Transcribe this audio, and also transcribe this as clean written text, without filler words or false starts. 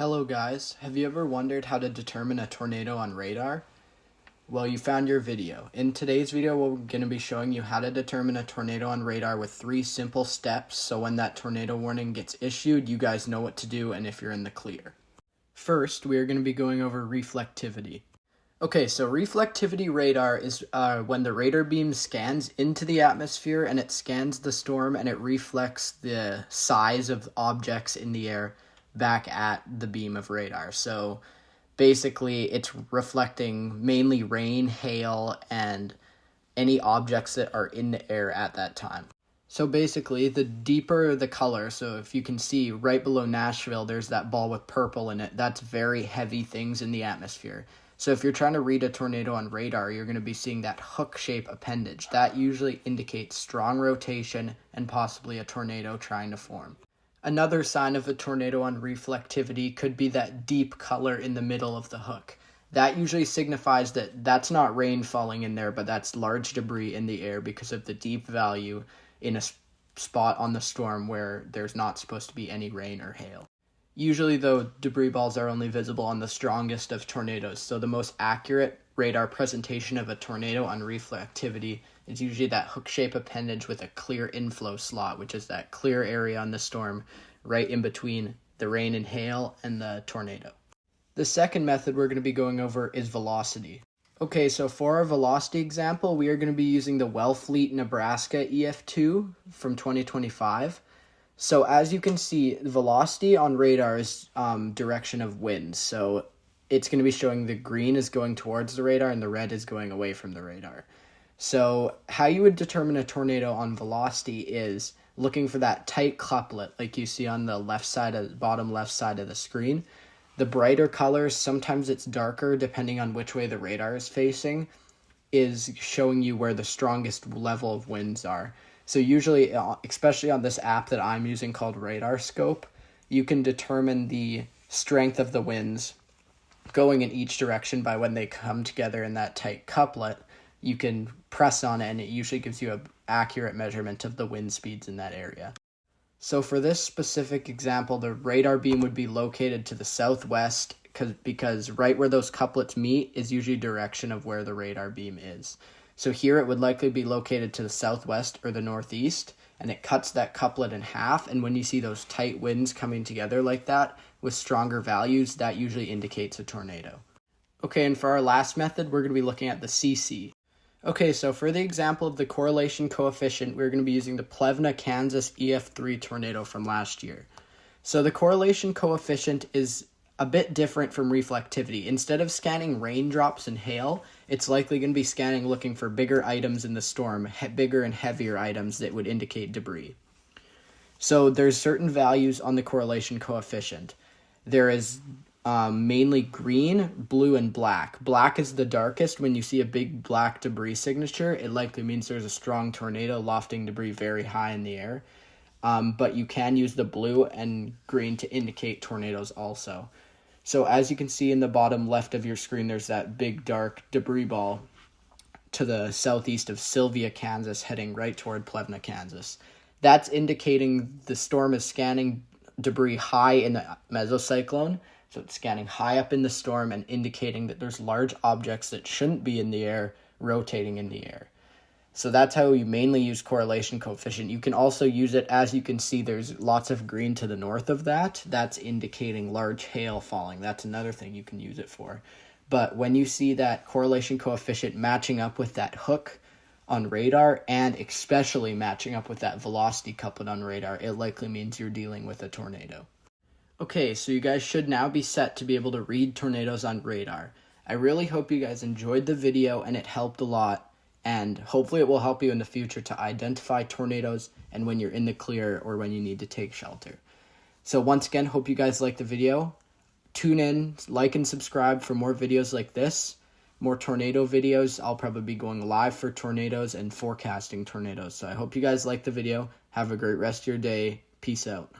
Hello guys, have you ever wondered how to determine a tornado on radar? Well, you found your video. In today's video, we're going to be showing you how to determine a tornado on radar with 3 simple steps, so when that tornado warning gets issued, you guys know what to do and if you're in the clear. First, we are going to be going over reflectivity. Okay, so reflectivity radar is when the radar beam scans into the atmosphere and it scans the storm and it reflects the size of objects in the air back at the beam of radar. So basically it's reflecting mainly rain, hail, and any objects that are in the air at that time. So basically the deeper the color, so if you can see right below Nashville, there's that ball with purple in it. That's very heavy things in the atmosphere. So if you're trying to read a tornado on radar, you're going to be seeing that hook shape appendage. That usually indicates strong rotation and possibly a tornado trying to form. Another sign of a tornado on reflectivity could be that deep color in the middle of the hook. That usually signifies that that's not rain falling in there, but that's large debris in the air because of the deep value in a spot on the storm where there's not supposed to be any rain or hail. Usually, though, debris balls are only visible on the strongest of tornadoes, so the most accurate radar presentation of a tornado on reflectivity is usually that hook-shaped appendage with a clear inflow slot, which is that clear area on the storm right in between the rain and hail and the tornado. The second method we're going to be going over is velocity. Okay, so for our velocity example, we are going to be using the Wellfleet, Nebraska EF2 from 2025. So as you can see, the velocity on radar is direction of wind. So it's going to be showing the green is going towards the radar and the red is going away from the radar. So how you would determine a tornado on velocity is looking for that tight couplet like you see on the bottom left side of the screen. The brighter colors, sometimes it's darker depending on which way the radar is facing, is showing you where the strongest level of winds are. So usually, especially on this app that I'm using called RadarScope, you can determine the strength of the winds going in each direction by when they come together in that tight couplet. You can press on it and it usually gives you an accurate measurement of the wind speeds in that area. So for this specific example, the radar beam would be located to the southwest because right where those couplets meet is usually direction of where the radar beam is. So here it would likely be located to the southwest or the northeast, and it cuts that couplet in half, and when you see those tight winds coming together like that with stronger values, that usually indicates a tornado. Okay, and for our last method, we're going to be looking at the CC. Okay, so for the example of the correlation coefficient, we're going to be using the Plevna, Kansas EF3 tornado from last year. So the correlation coefficient is a bit different from reflectivity. Instead of scanning raindrops and hail, it's likely going to be scanning looking for bigger items in the storm, bigger and heavier items that would indicate debris. So there's certain values on the correlation coefficient. There is mainly green, blue, and black. Black is the darkest. When you see a big black debris signature, it likely means there's a strong tornado lofting debris very high in the air. But you can use the blue and green to indicate tornadoes also. So as you can see in the bottom left of your screen, there's that big dark debris ball to the southeast of Sylvia, Kansas, heading right toward Plevna, Kansas. That's indicating the storm is scanning debris high in the mesocyclone. So it's scanning high up in the storm and indicating that there's large objects that shouldn't be in the air rotating in the air. So that's how you mainly use correlation coefficient. You can also use it, as you can see, there's lots of green to the north of that. That's indicating large hail falling. That's another thing you can use it for. But when you see that correlation coefficient matching up with that hook on radar, and especially matching up with that velocity couplet on radar, it likely means you're dealing with a tornado. Okay, so you guys should now be set to be able to read tornadoes on radar. I really hope you guys enjoyed the video and it helped a lot. And hopefully it will help you in the future to identify tornadoes and when you're in the clear or when you need to take shelter. So once again, hope you guys liked the video. Tune in, like and subscribe for more videos like this, more tornado videos. I'll probably be going live for tornadoes and forecasting tornadoes. So I hope you guys liked the video. Have a great rest of your day. Peace out.